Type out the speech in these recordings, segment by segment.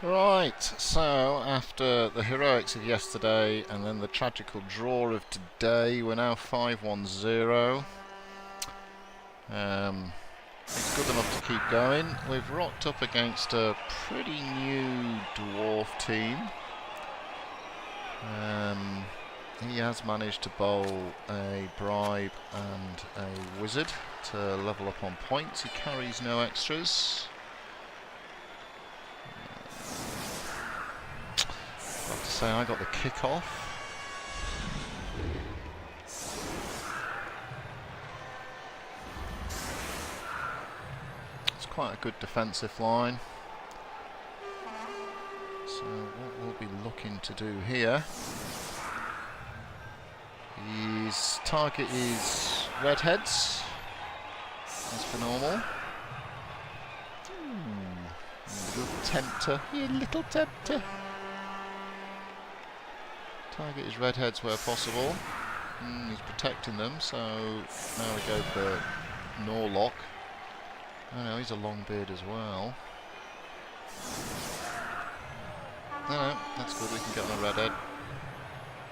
Right, so after the heroics of yesterday and then the tragical draw of today, we're now 5-1-0. It's good enough to keep going. We've rocked up against a pretty new dwarf team. He has managed to bowl a bribe and a wizard to level up on points. He carries no extras. I have to say, I got the kick-off. It's quite a good defensive line. So what we'll be looking to do here, his target is redheads, as per normal. A little tempter, you little tempter. Target is redheads where possible. He's protecting them, so now we go for Norlock. Oh no, he's a long beard as well. No, that's good, we can get on a redhead.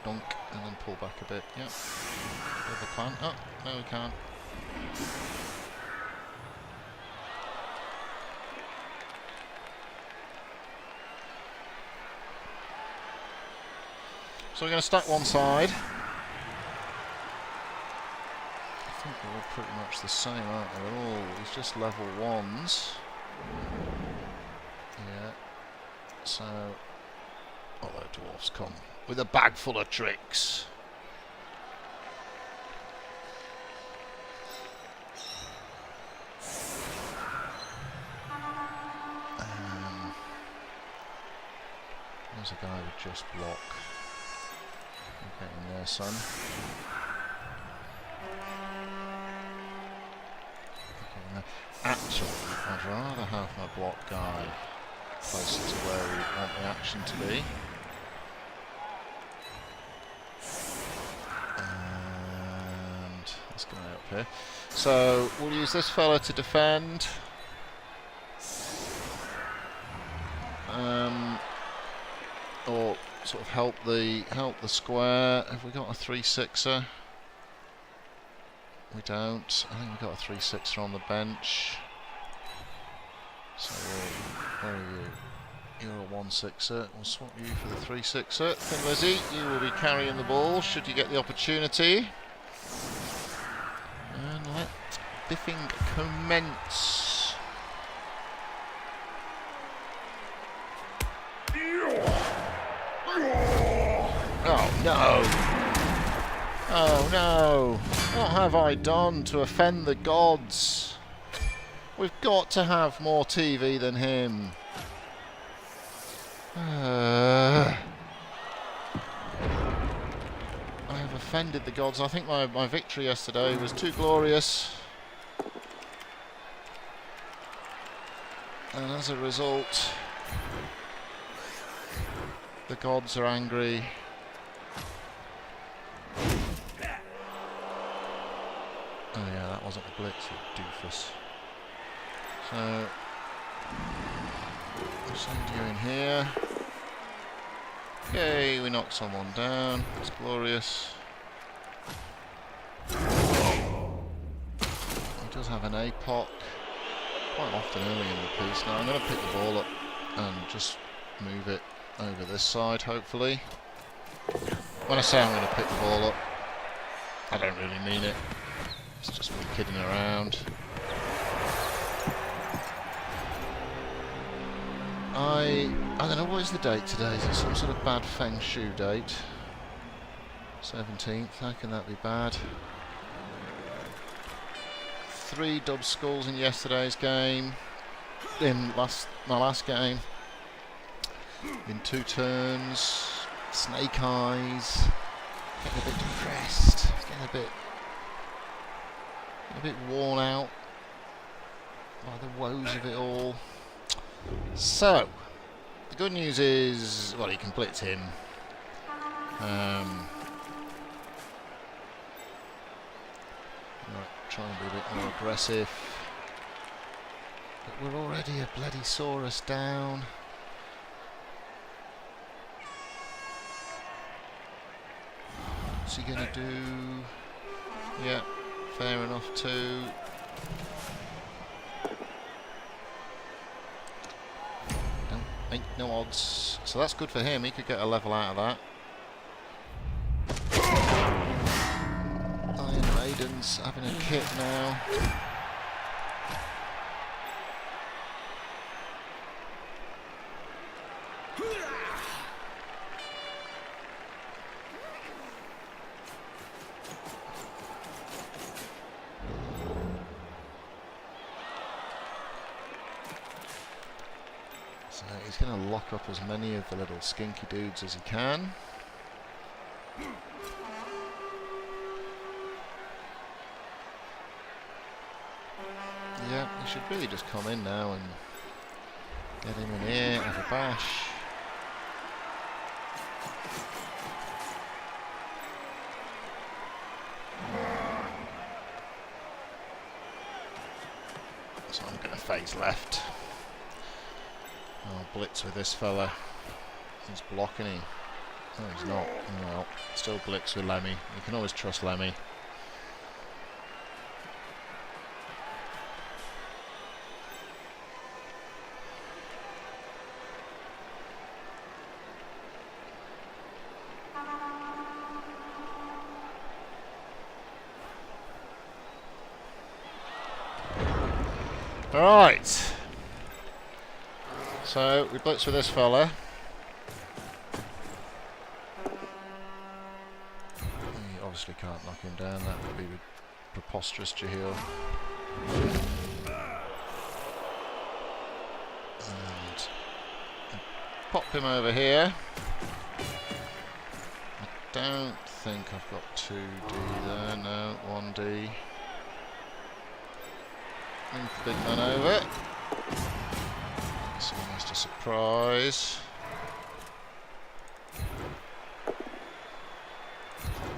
Dunk, and then pull back a bit. Yep. There's the plan. Oh, no we can't. So we're going to stack one side. I think they're all pretty much the same, aren't they? They're all, it's just level ones. Yeah. So, although dwarfs come with a bag full of tricks. There's a guy with just block. Getting there, son. Actually, I'd rather have my block guy closer to where we want the action to be. And this guy up here. So we'll use this fella to defend. Or sort of help the square. Have we got a 3-6er? We don't. I think we've got a 3-6er on the bench. So where are you? You're a 1-6er. We'll swap you for the 3-6er. Thin Lizzie, you will be carrying the ball should you get the opportunity. And let biffing commence. Oh no! Oh no! What have I done to offend the gods? We've got to have more TV than him. I have offended the gods. I think my victory yesterday was too glorious. And as a result, the gods are angry. Oh yeah, that wasn't a blitz, you doofus. So, I'll send you in here. Okay, we knocked someone down. It's glorious. He does have an APOC quite often early in the piece. Now I'm going to pick the ball up and just move it over this side, hopefully. When I say I'm going to pick the ball up, I don't really mean it. It's just me kidding around. I don't know, what is the date today? Is it some sort of bad feng shui date? 17th, how can that be bad? 3 dub skulls in yesterday's game. In my last game. In 2 turns. Snake eyes. Getting a bit depressed. Getting a bit worn out by the woes of it all. So, the good news is, well, he can blitz him. Try and be a bit more aggressive. But we're already a bloody Saurus down. he going to do? Yeah, fair enough too. Ain't no odds. So that's good for him. He could get a level out of that. Iron Maiden's having a kit now. So he's going to lock up as many of the little skinky dudes as he can. Yeah, he should really just come in now and get him in here, have a bash. So I'm going to phase left. I'll blitz with this fella. He's blocking him. No, he's not. Oh, well, still blitz with Lemmy. You can always trust Lemmy. Alright. So we blitz with this fella. He obviously can't knock him down, that would be preposterous, Jeheil. And pop him over here. I don't think I've got 2D there, no, 1D. Move the big man over. It's almost a surprise.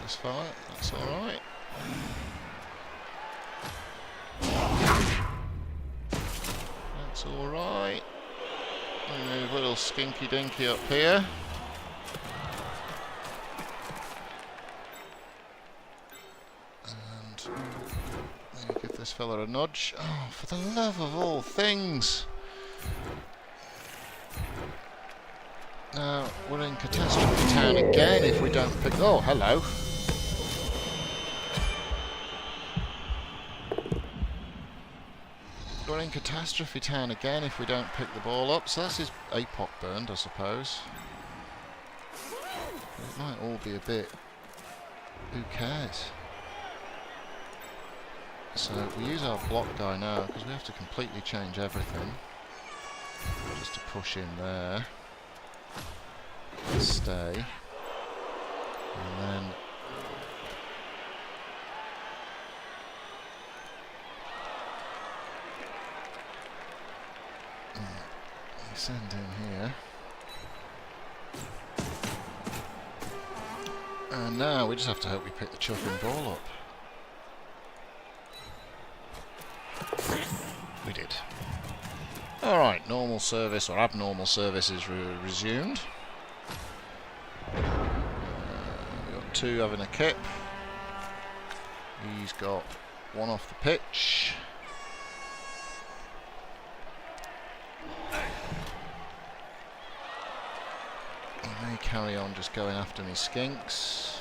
This fella, that's alright. That's alright. Move little skinky dinky up here. Give this fella a nudge. Oh, for the love of all things! Now, we're in Catastrophe Town again if we don't pick... Oh, hello! We're in Catastrophe Town again if we don't pick the ball up. So that's his APOC burned, I suppose. It might all be a bit... Who cares? So we use our block guy now because we have to completely change everything. Just to push in there. Stay. And then... we send in here. And now we just have to hope we pick the chuffing ball up. We did. Alright, normal service or abnormal service is resumed. We've got 2 having a kip. He's got 1 off the pitch. He may carry on just going after me skinks.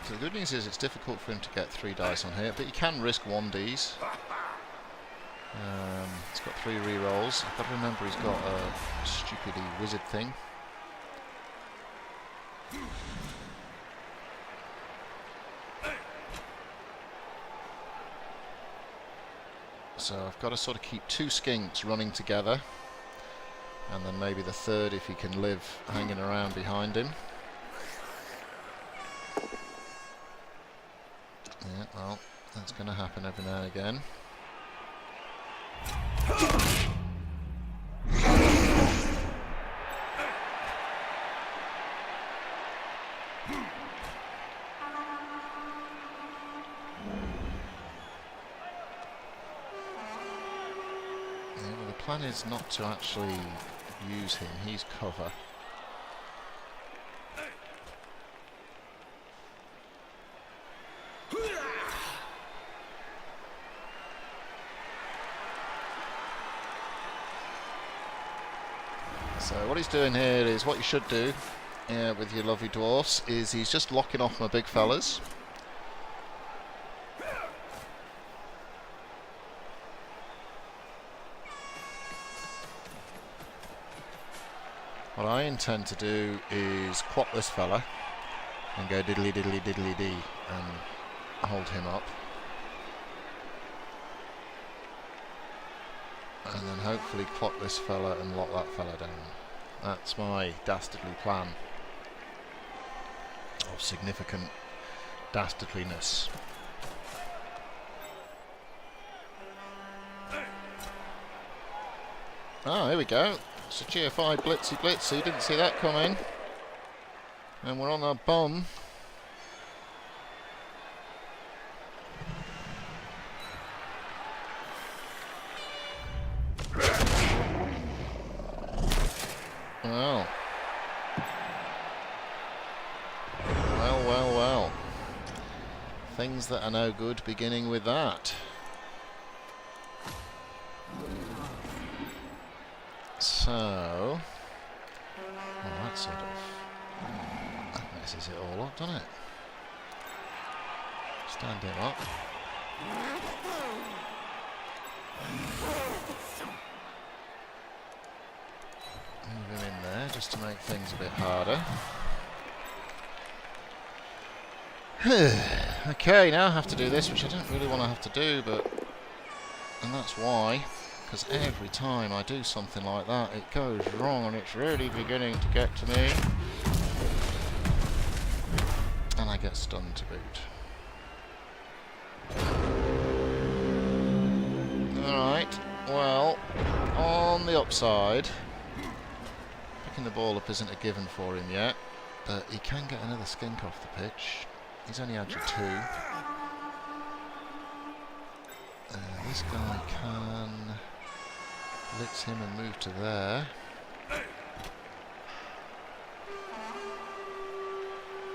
So the good news is it's difficult for him to get 3 dice on here, but he can risk 1Ds. He's got 3 rerolls. I've got to remember he's got a stupidly wizard thing. So I've got to sort of keep 2 skinks running together, and then maybe the 3rd, if he can live, hanging around behind him. Yeah, well, that's going to happen every now and again. Yeah, well, the plan is not to actually use him. He's cover. So what he's doing here is what you should do with your lovely dwarfs, is he's just locking off my big fellas. What I intend to do is quap this fella and go diddly diddly diddly dee and hold him up. And then hopefully quap this fella and lock that fella down. That's my dastardly plan. Of significant dastardliness. Oh, here we go. It's a GFI blitzy blitzy. Didn't see that coming. And we're on our bum. Well. Well. Things that are no good beginning with that. So, well, that sort of that messes it all up, doesn't it? Stand him up. Move him in there just to make things a bit harder. Okay, now I have to do this, which I don't really want to have to do, and that's why. Because every time I do something like that, it goes wrong, and it's really beginning to get to me. And I get stunned to boot. Alright, well, on the upside, picking the ball up isn't a given for him yet, but he can get another skink off the pitch. He's only had you 2. This guy can blitz him and move to there.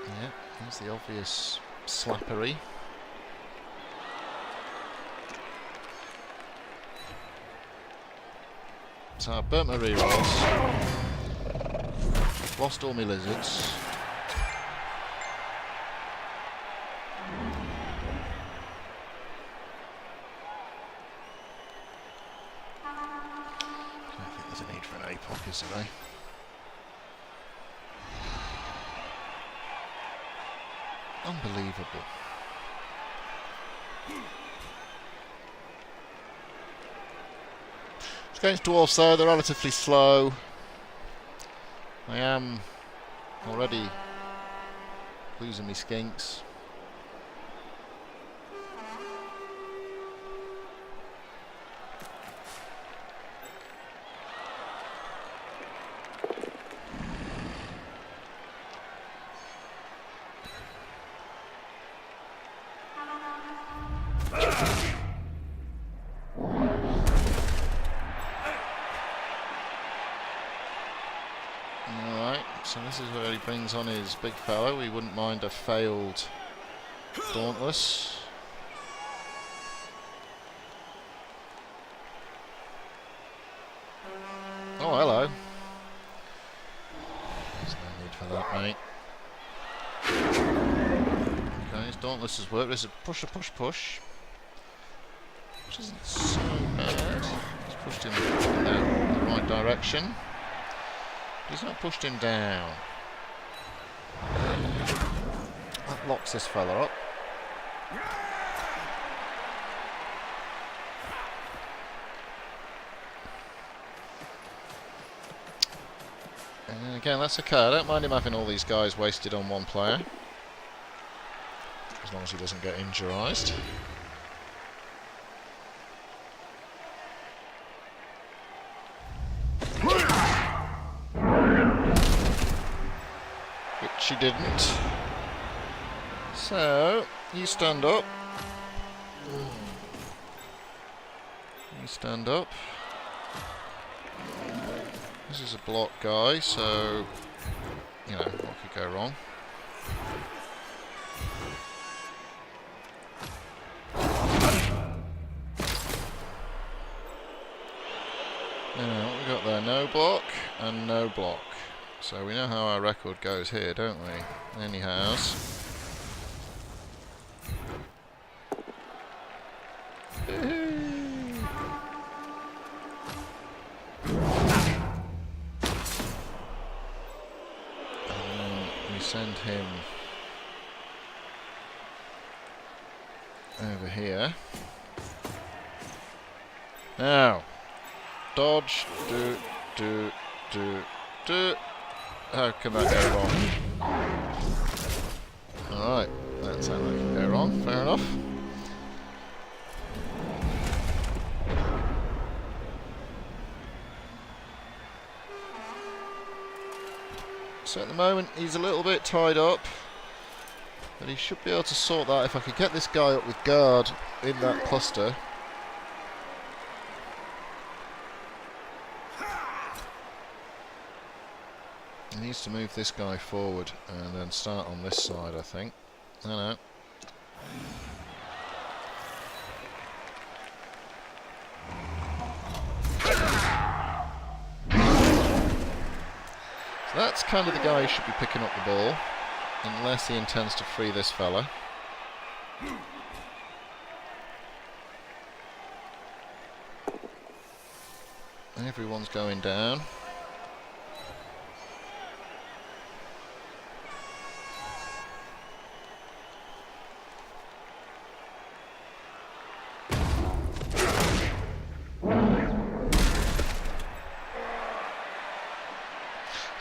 Yeah, here's the obvious slappery. So I burnt my rerolls. Lost all my lizards. Today. Unbelievable. It's against dwarfs though, they're relatively slow. I am already losing me skinks. So this is where he brings on his big fellow. We wouldn't mind a failed Dauntless. Oh, hello. There's no need for that, mate. Okay, his Dauntless has worked. There's a push, push. Which isn't so bad. He's pushed him in the right direction. He's not pushed him down. That locks this fella up. And again, that's okay. I don't mind him having all these guys wasted on one player. As long as he doesn't get injurized. She didn't. So, you stand up. You stand up. This is a block guy, so you know what could go wrong. Now what we got there? No block and no block. So we know how our record goes here, don't we? Anyhow. We send him over here. Now, dodge, do. How can that go wrong? Alright, that sounds like it can go wrong, fair enough. So at the moment he's a little bit tied up, but he should be able to sort that if I could get this guy up with guard in that cluster. He needs to move this guy forward and then start on this side, I think. I don't know. So that's kind of the guy who should be picking up the ball, unless he intends to free this fella. Everyone's going down.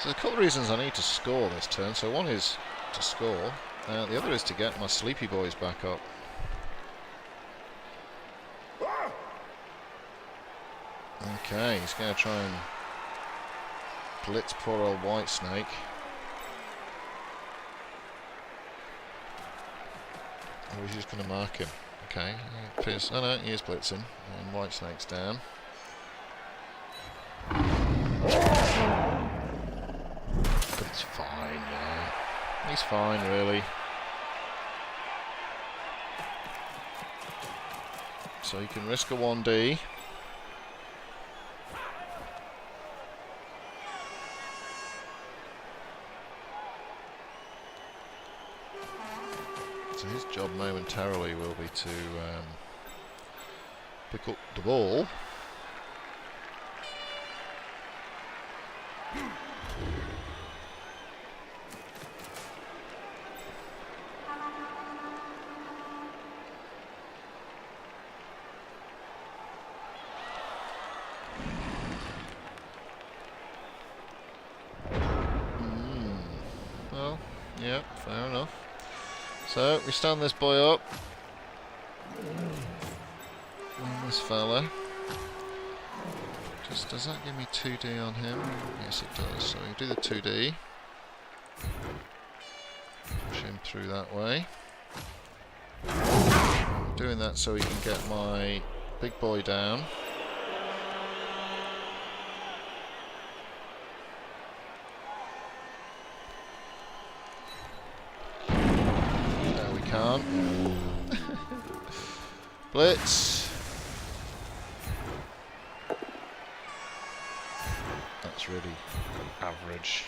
So there's a couple of reasons I need to score this turn. So one is to score, the other is to get my sleepy boys back up. Okay, he's going to try and blitz poor old White Snake. Or he's just going to mark him. Okay, oh no, he is blitzing, and White Snake's down. But it's fine, yeah. He's fine, really. So he can risk a 1D. So his job momentarily will be to pick up the ball. Well, yeah, fair enough. So, we stand this boy up. And this fella. Just, does that give me 2D on him? Yes, it does. So, you do the 2D. Push him through that way. I'm doing that so he can get my big boy down. Blitz. That's really average.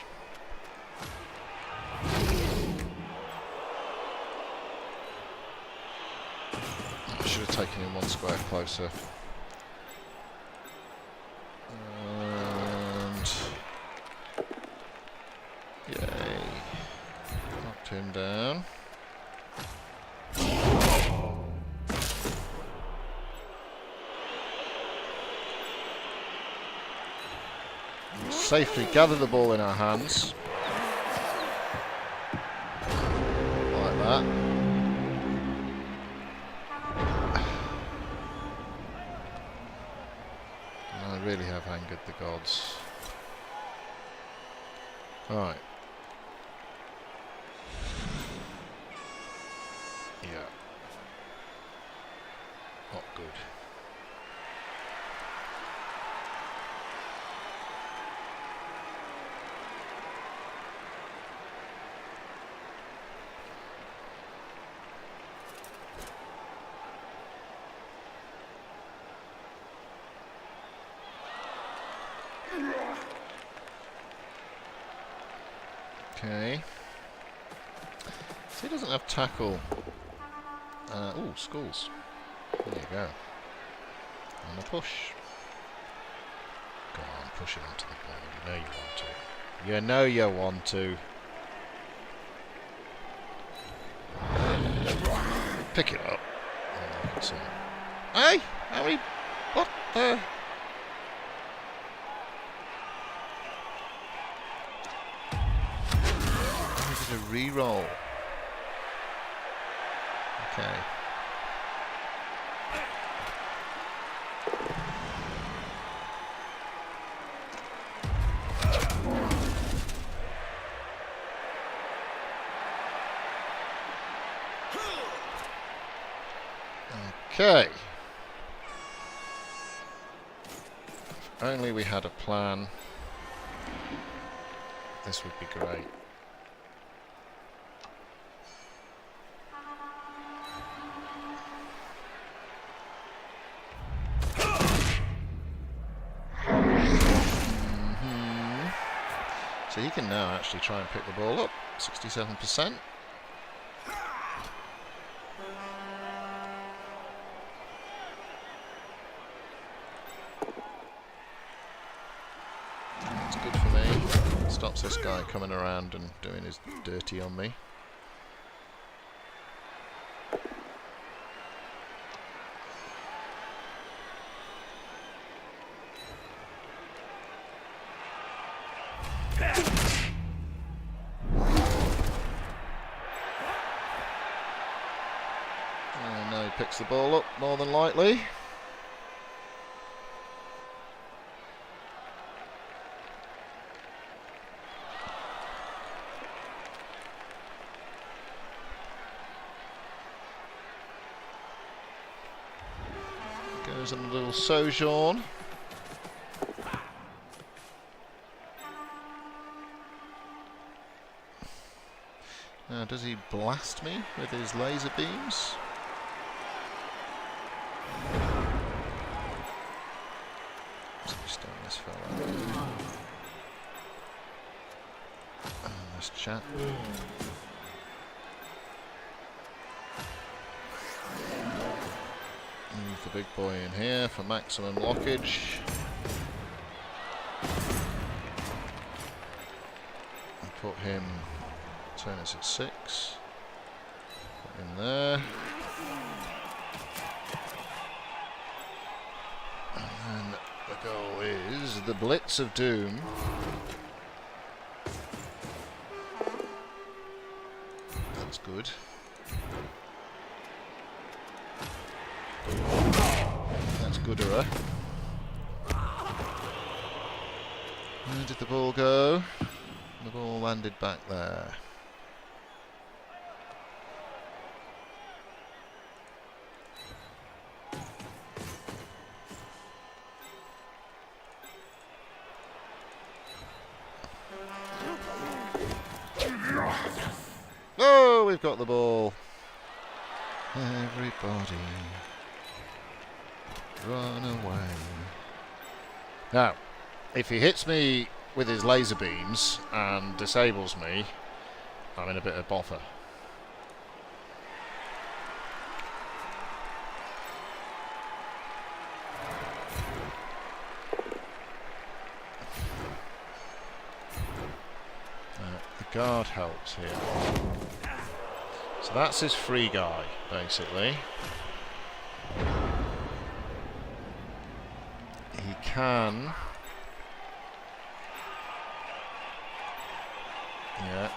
I should have taken him 1 square closer. And yay. Knocked him down. Safely gather the ball in our hands. Like that. And I really have angered the gods. Alright. Yeah. Not good. Okay. So he doesn't have tackle. Oh, schools. There you go. And a push. Go on, push it onto the ball. You know you want to. You know you want to. Pick it up. Hey! How many... What the... I did a re-roll. Okay. Okay. If only we had a plan. This would be great. So he can now actually try and pick the ball up. 67%. That's good for me. Stops this guy coming around and doing his dirty on me. And now he picks the ball up more than likely. Goes in a little sojourn. Now, does he blast me with his laser beams? Let's stun this fella. And this chap. Move the big boy in here for maximum blockage. And put him, turn us at 6. Put him there. And then the goal is the Blitz of Doom. That's good. That's good, Hurrah. Where did the ball go? The ball landed back there. Oh, we've got the ball. Everybody run away. Now, if he hits me with his laser beams and disables me, I'm in a bit of bother. The guard helps here. So that's his free guy, basically. He can... Yeah,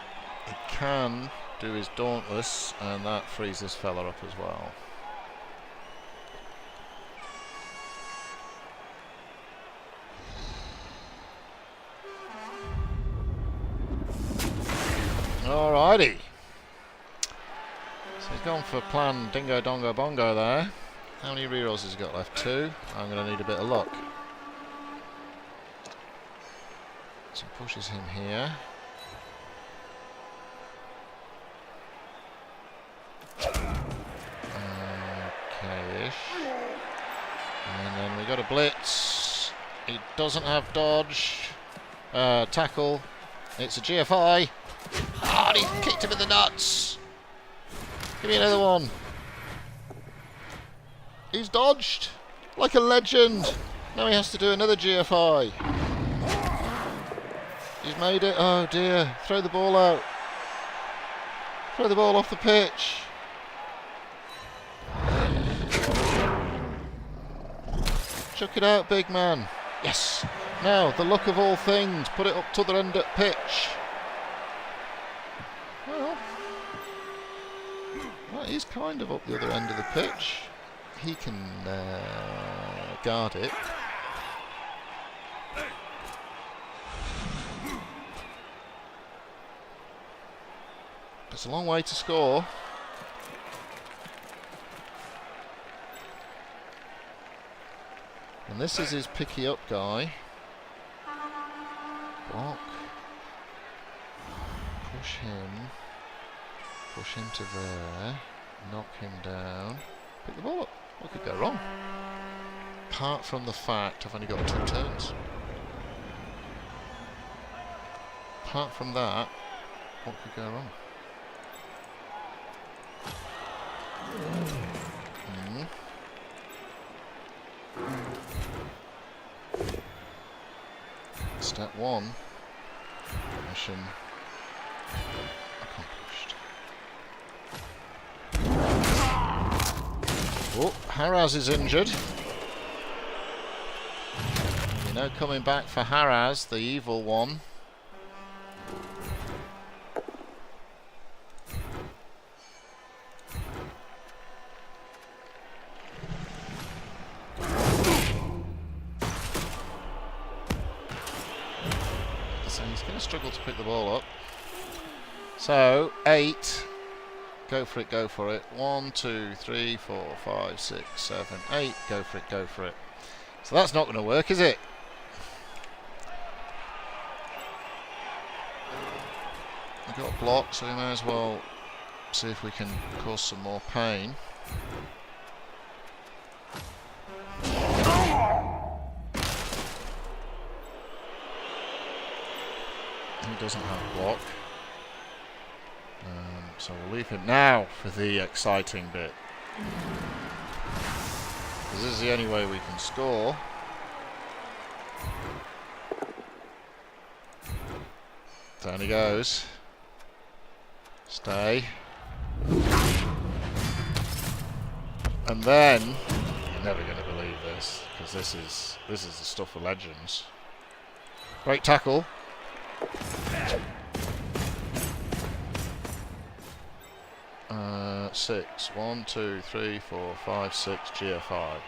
he can do his Dauntless, and that frees this fella up as well. Alrighty. So he's gone for plan Dingo Dongo Bongo there. How many rerolls has he got left? 2. I'm going to need a bit of luck. So pushes him here. Okay-ish. And then we got a blitz. He doesn't have dodge. Tackle. It's a GFI. God, he kicked him in the nuts. Give me another one. He's dodged like a legend. Now he has to do another GFI. He's made it. Oh dear. Throw the ball out. Throw the ball off the pitch. Chuck it out, big man. Yes. Now, the luck of all things. Put it up to the end of pitch. Well, he's kind of up the other end of the pitch. He can guard it. It's a long way to score. And this is his picky up guy. Block. Push him to there. Knock him down. Pick the ball up. What could go wrong? Apart from the fact I've only got 2 turns. Apart from that, what could go wrong? Step 1. Mission accomplished. Oh, Hurrah is injured. You know, coming back for Hurrah, the evil one. So he's going to struggle to pick the ball up. So, 8. Go for it, go for it. 1, 2, 3, 4, 5, 6, 7, 8. Go for it, go for it. So that's not going to work, is it? We've got a block, so we may as well see if we can cause some more pain. He doesn't have block. So we'll leave him now for the exciting bit. Because this is the only way we can score. Down he goes. Stay. And then, you're never going to believe this, because this is the stuff of legends. Great tackle. 6. 1, 2, 3, 4, 5, 6 GFI.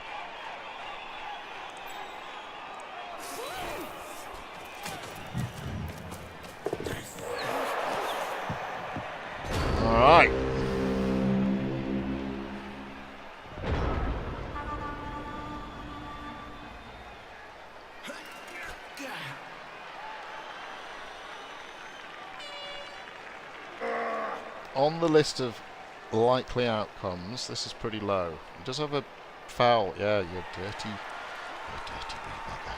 All right. On the list of likely outcomes, this is pretty low. He does have a foul. Yeah, you're dirty wee bugger.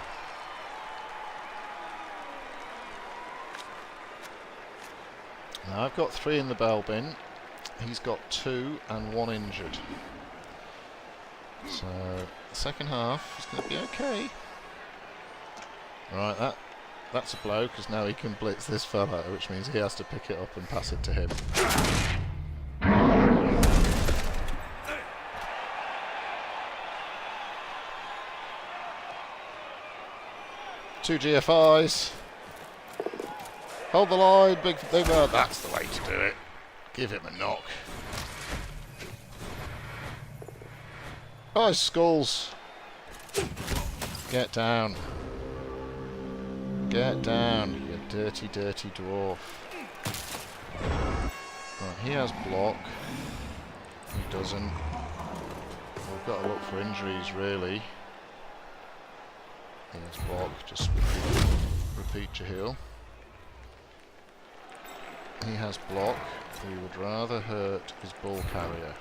Now I've got 3 in the bell bin. He's got 2 and 1 injured. So the second half is going to be okay. Right, that's a blow, because now he can blitz this fella, which means he has to pick it up and pass it to him. 2 GFIs. Hold the line, big man. That's the way to do it. Give him a knock. Oh, his skulls. Get down. Get down, you dirty, dirty dwarf. Right, he has block. He doesn't. We've got to look for injuries, really. He has block. Just repeat Jeheil. He has block. We would rather hurt his ball carrier.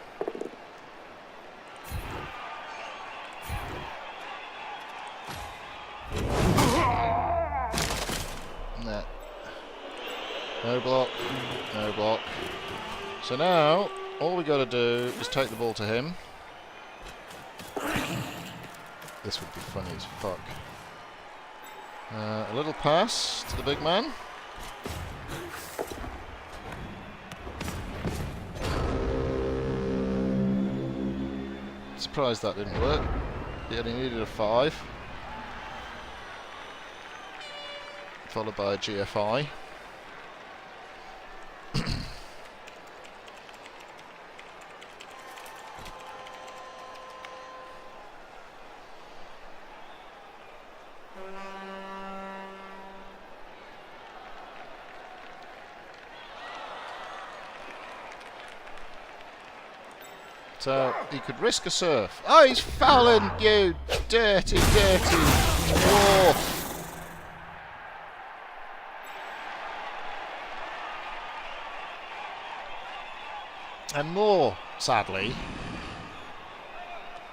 Nah. No block. No no block. So now, all we got to do is take the ball to him. This would be funny as fuck. A little pass to the big man. Surprised that didn't work. He only needed a 5. Followed by a GFI. So he could risk a surf. Oh, he's fouling, you dirty, dirty dwarf. And more, sadly,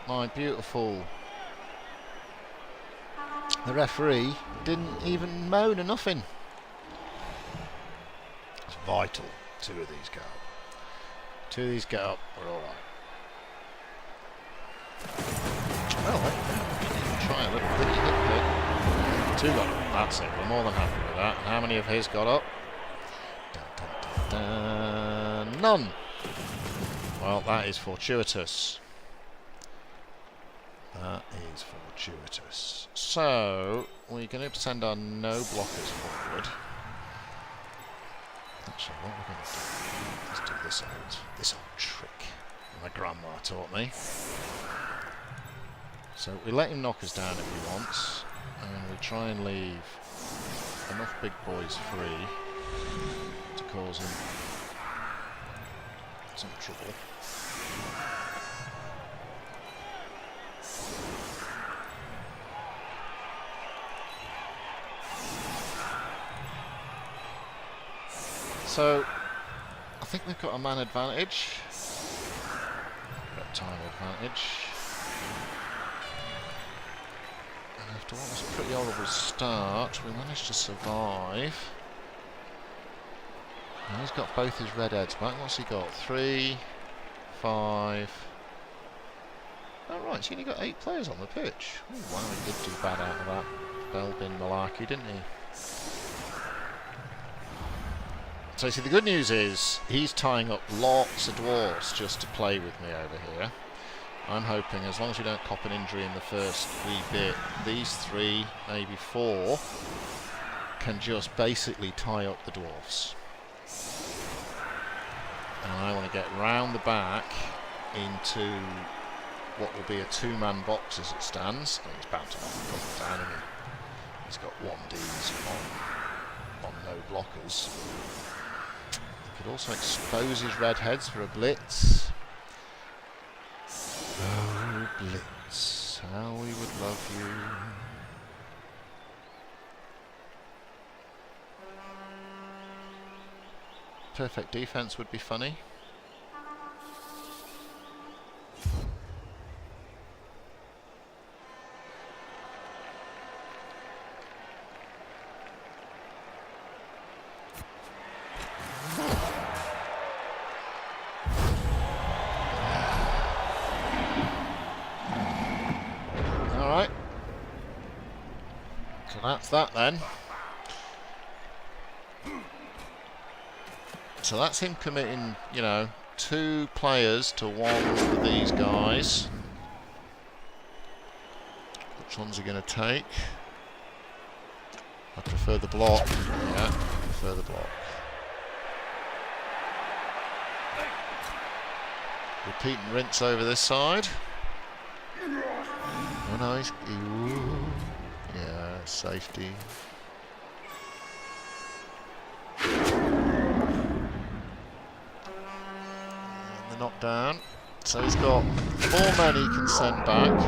my beautiful... The referee didn't even moan or nothing. It's vital. 2 of these go up. 2 of these get up, we're alright. Well, try a little pretty hit pick. 2 got up, that's it, we're more than happy with that. And how many of his got up? Dun, dun, dun, dun. None! Well, that is fortuitous. That is fortuitous. So, we're going to send our no blockers forward. Actually, what we're going to do, let's do this old trick my grandma taught me. So we let him knock us down if he wants, and we try and leave enough big boys free to cause him some trouble. So I think we've got a man advantage. We've got time advantage. And after what was a pretty horrible start, we managed to survive. And he's got both his red heads back. What's he got? 3, 5. Oh right, so he only got 8 players on the pitch. Ooh, wow, he did do bad out of that Belbin malarkey, didn't he? So you see, the good news is he's tying up lots of dwarves just to play with me over here. I'm hoping as long as we don't cop an injury in the first wee bit, these 3, maybe 4, can just basically tie up the dwarves. And I want to get round the back into what will be a 2-man box as it stands. And he's bound to knock a couple down, isn't he? He's got 1Ds on no blockers. He could also expose his red heads for a blitz. Oh, blitz, how we would love you. Perfect defense would be funny. Alright. So that's that then. So that's him committing, you know, 2 players to 1 of these guys. Which one's he going to take? I prefer the block. Yeah, I prefer the block. Repeat and rinse over this side. Oh nice. Ooh. Yeah, safety. Knocked down, so he's got 4 men he can send back.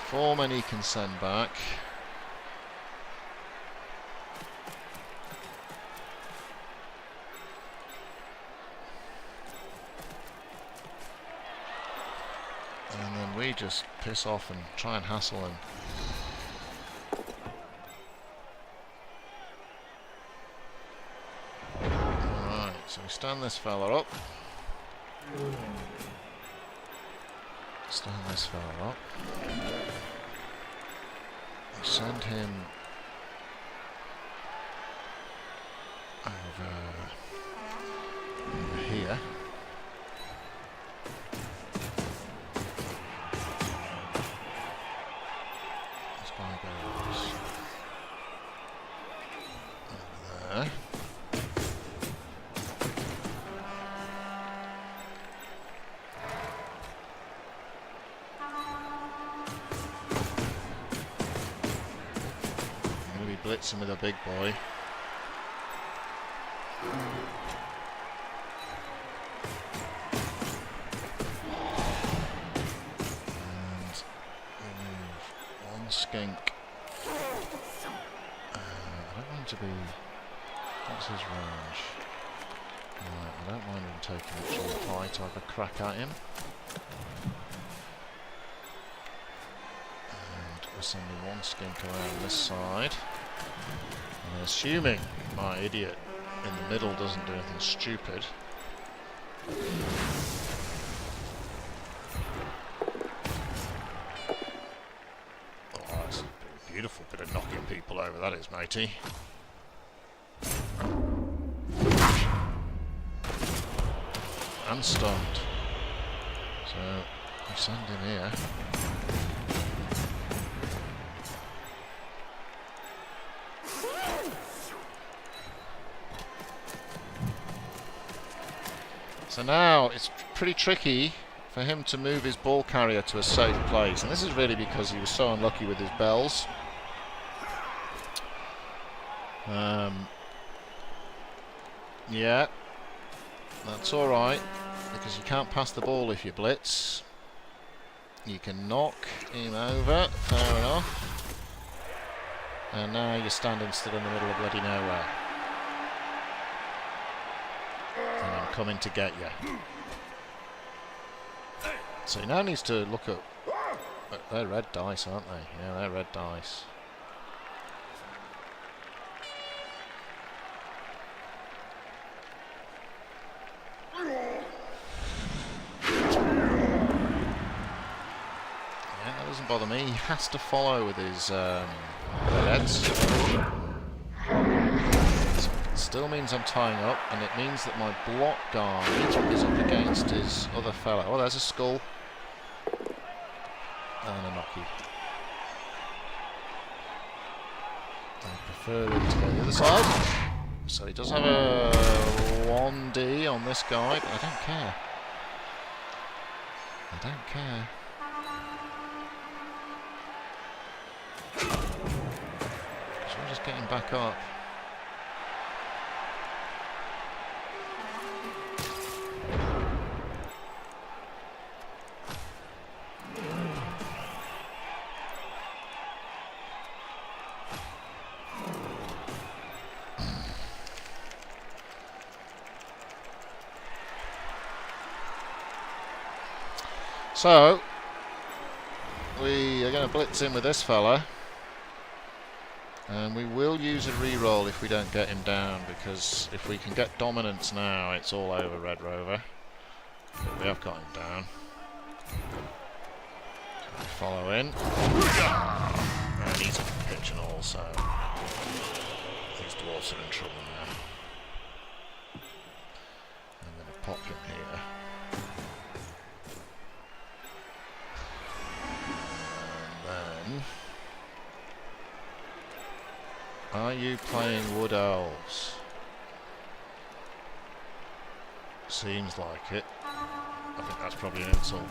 Four men he can send back. And then we just piss off and try and hassle him. So we stand this fella up. Stand this fella up. We send him over here. This guy goes over there. I'm going to be blitzing with a big boy. Skink. I don't want him to be... What's his range? Right, I don't mind him taking a short fight. I'll have a crack at him. And we're sending one skink around this side. And assuming my idiot in the middle doesn't do anything stupid. Beautiful bit of knocking people over, that is, matey. And stunned. So, we send him here. So now, it's pretty tricky for him to move his ball carrier to a safe place. And this is really because he was so unlucky with his bells. Yeah, that's alright, because you can't pass the ball if you blitz. You can knock him over, fair enough. And now you're standing still in the middle of bloody nowhere. And I'm coming to get you. So he now needs to look at... They're red dice, aren't they? Yeah, they're red dice. Doesn't bother me. He has to follow with his heads. Still means I'm tying up, and it means that my block guard is up against his other fella. Oh, there's a skull and a knocky. I prefer him to go the other side. So he does have a 1D on this guy, but I don't care. I don't care. So I'm just getting back up. So we are going to blitz in with this fella. And we will use a reroll if we don't get him down, because if we can get dominance now, it's all over Red Rover. But we have got him down. So we follow in. And he's on the pitch and all, so these dwarfs are in trouble now. I'm going to pop him here. And then... Are you playing Wood Elves? Seems like it. I think that's probably an insult.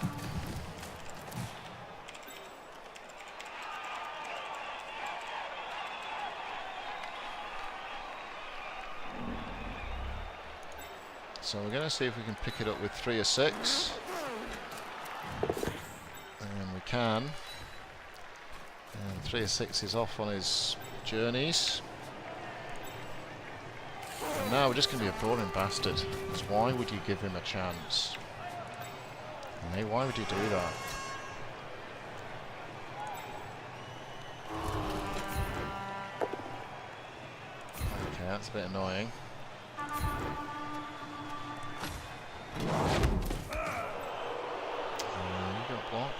So we're going to see if we can pick it up with 3 or 6. And we can. And 3 or 6 is off on his journeys. And now we're just going to be a boring bastard, because why would you give him a chance? Hey, why would you do that? Okay, that's a bit annoying. You got block.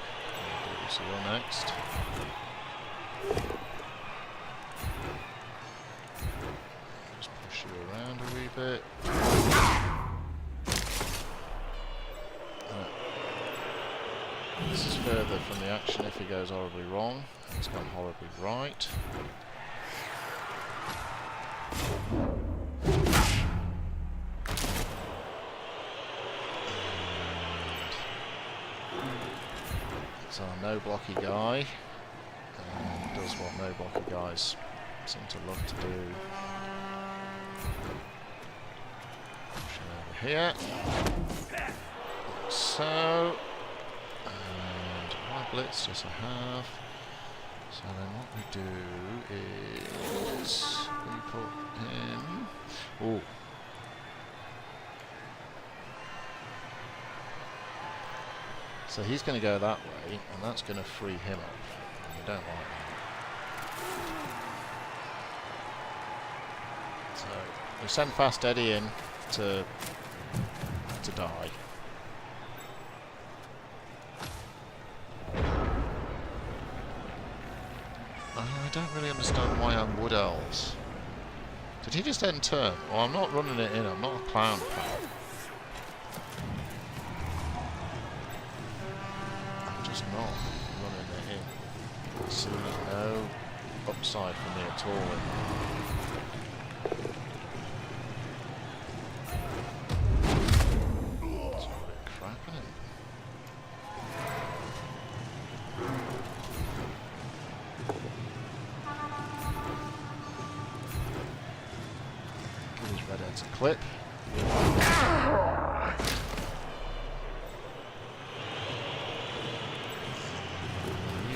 So you're next. Just push you around a wee bit. This is further from the action if he goes horribly wrong. He's gone horribly right. It's our no blocky guy. And does what no blocky guys seem to love to do. Push him over here. Like so. Blitz, just a half. So then what we do is we put him. Oh. So he's going to go that way, and that's going to free him up. And we don't like that. So we send Fast Eddie in to die. I don't really understand why I'm Wood Elves. Did he just end turn? Well, I'm not running it in, I'm not a clown pal. I'm just not running it in. So there's no upside for me at all. It's a bit crap, isn't it? Redhead's a clip.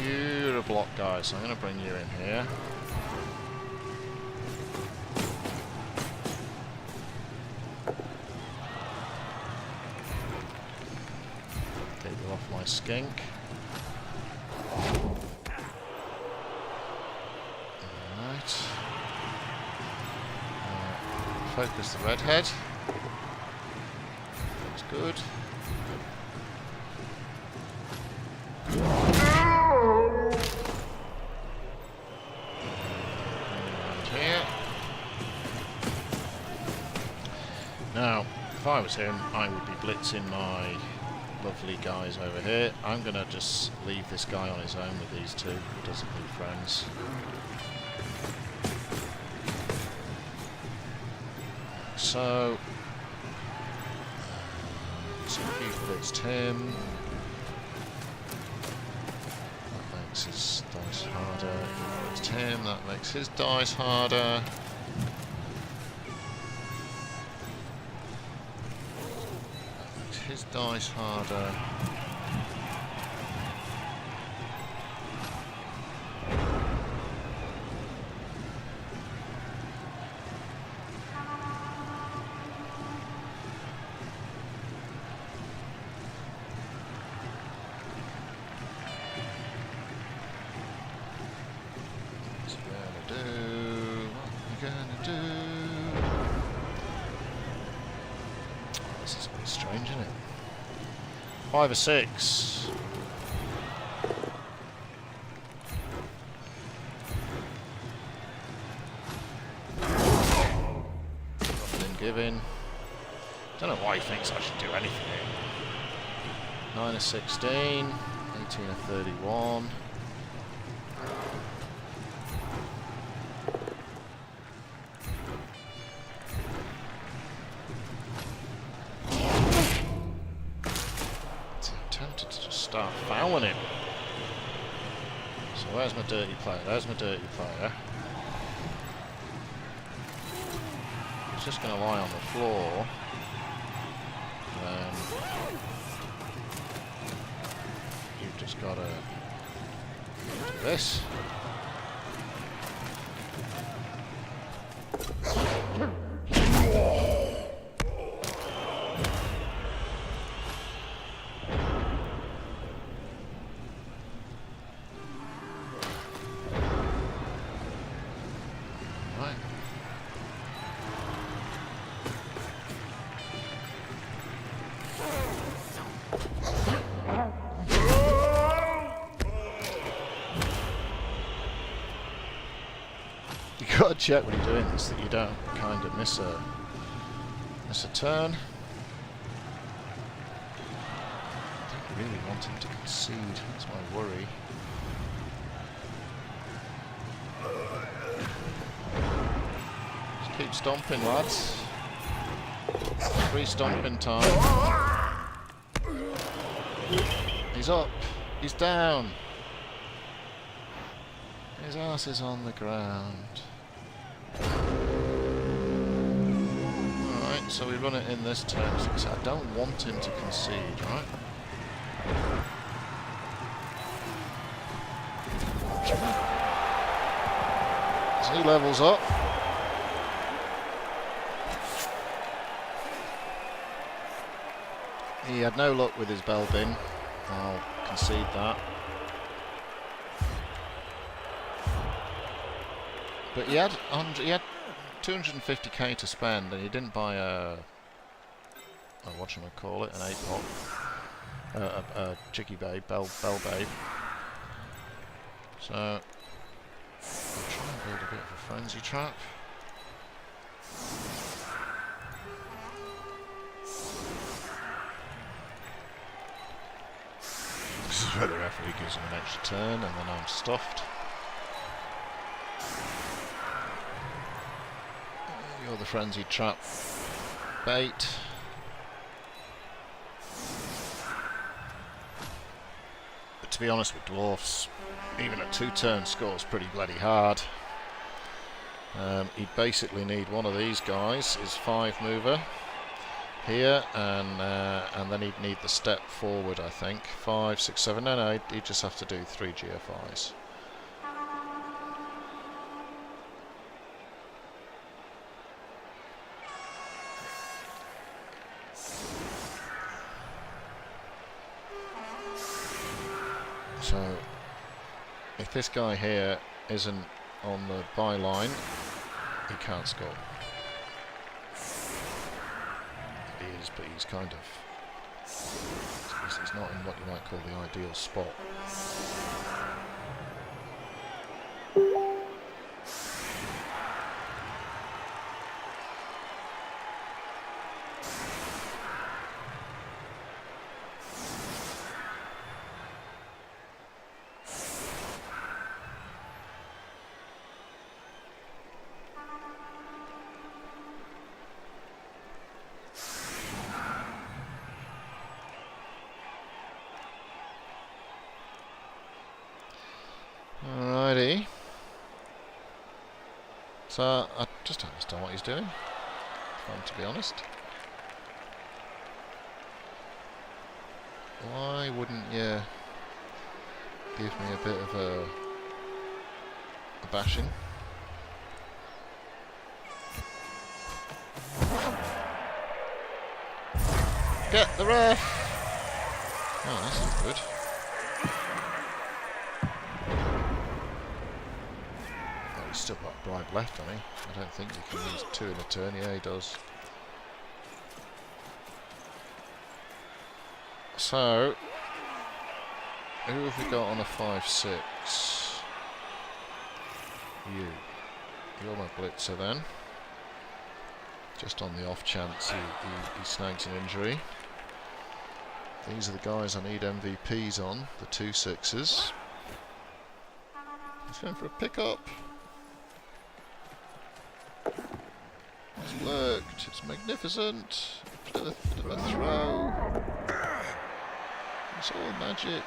You're a block guy, so I'm going to bring you in here. Get you off my skink. Alright. Focus the redhead. That's good. Around here. Now, if I was him, I would be blitzing my lovely guys over here. I'm going to just leave this guy on his own with these two. He doesn't need friends. So he blitzed him. That makes his dice harder. He blitzed him. That makes his dice harder. That makes his dice harder. This is a bit strange, isn't it? 5 or 6. Nothing given. Don't know why he thinks I should do anything here. 9 or 16. 18 or 31. Start fouling him. So where's my dirty player? There's my dirty player. He's just going to lie on the floor. Then you've just got to do this. got to check when you're doing this that you don't kind of miss a turn. I don't really want him to concede. That's my worry. Just keep stomping, lads. Free stomping time. He's up. He's down. His ass is on the ground. Alright, so we run it in this turn. So I don't want him to concede, right? So he levels up. He had no luck with his bell bin. I'll concede that. But he had 250k to spend, and he didn't buy a whatchamacallit, an 8-pot, a chicky babe, bell babe. So I'll try and build a bit of a frenzy trap. This is where the referee gives him an extra turn, and then I'm stuffed. You're the frenzy trap bait. But to be honest with dwarfs, even a 2-turn scores pretty bloody hard. He'd basically need one of these guys, his 5-mover here, and then he'd need the step forward, I think. 5, 6, 7. No, he'd just have to do 3 GFIs. So if this guy here isn't on the byline, he can't score. He is, but he's kind of... he's not in what you might call the ideal spot. Alrighty. So I just don't understand what he's doing, if I'm to be honest. Why wouldn't you give me a bit of a bashing? Get the ref! Oh, that's not good. He's still got a bribe left, hasn't he? I don't think he can use 2 in a turn. Yeah, he does. So, who have we got on a 5-6? You. You're my blitzer then. Just on the off chance he snags an injury. These are the guys I need MVPs on, the 2 6s. He's going for a pick-up. It's worked, it's magnificent. Bit of a throw. It's all magic.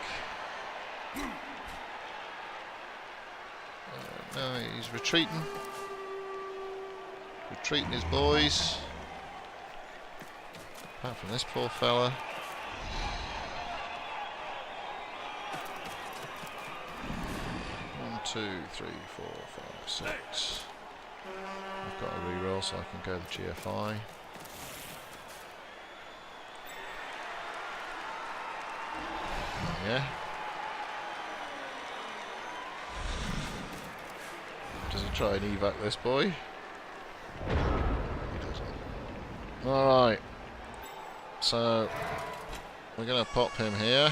Now he's retreating. Retreating his boys. Apart from this poor fella. One, 2, 3, 4, 5, 6. I've got a reroll so I can go the GFI. Oh, yeah. Does he try and evac this boy? He doesn't. Alright. So we're going to pop him here.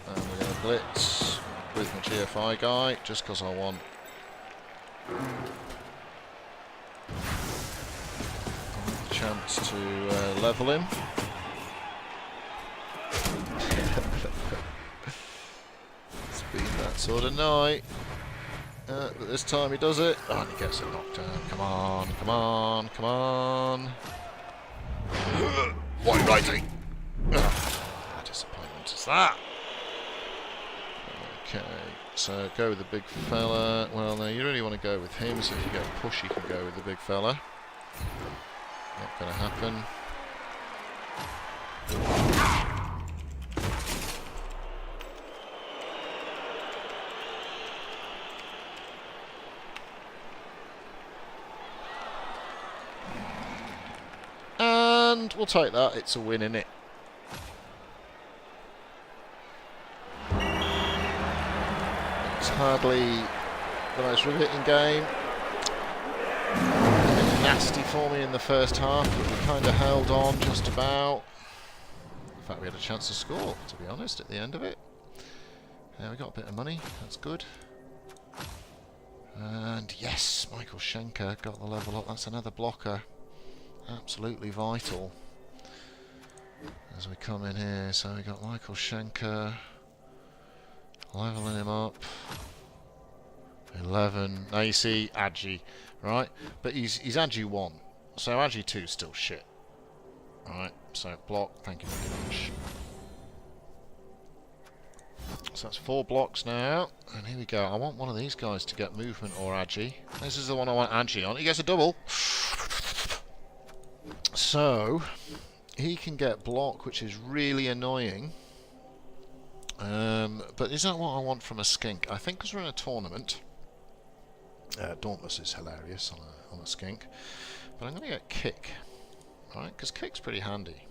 And we're going to blitz with my GFI guy, just because I want a chance to level him. It's been that sort of night. But this time he does it, and he gets it knocked down. Come on, come on, come on. White righty. How disappointment is that? Okay, so go with the big fella. Well, no, you really want to go with him, so if you get a push, you can go with the big fella. Not going to happen. And we'll take that. It's a win, innit? It's hardly the most riveting game. A bit nasty for me in the first half, but we kind of held on just about. In fact, we had a chance to score, to be honest, at the end of it. We got a bit of money. That's good. And yes, Michael Schenker got the level up. That's another blocker. Absolutely vital as we come in here. So we got Michael Schenker leveling him up. 11. Now you see Agi, right? But he's Agi 1, so Agi 2 is still shit. Alright, so block. Thank you very much. So that's 4 blocks now, and here we go. I want one of these guys to get movement or Agi. This is the one I want Agi on. He gets a double. So he can get block, which is really annoying. But is that what I want from a skink? I think because we're in a tournament. Dauntless is hilarious on a skink. But I'm going to get kick. Right, because kick's pretty handy.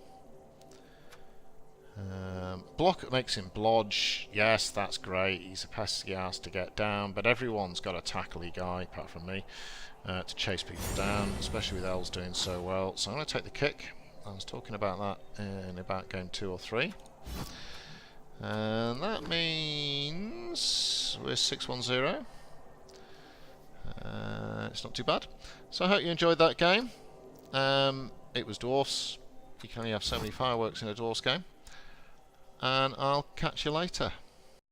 Block makes him blodge. Yes, that's great. He's a pesky ass to get down. But everyone's got a tackly guy, apart from me, to chase people down, especially with Els doing so well. So I'm going to take the kick. I was talking about that in about game 2 or 3. And that means we're 6-1-0. It's not too bad. So I hope you enjoyed that game. It was Dwarfs. You can only have so many fireworks in a Dwarfs game. And I'll catch you later.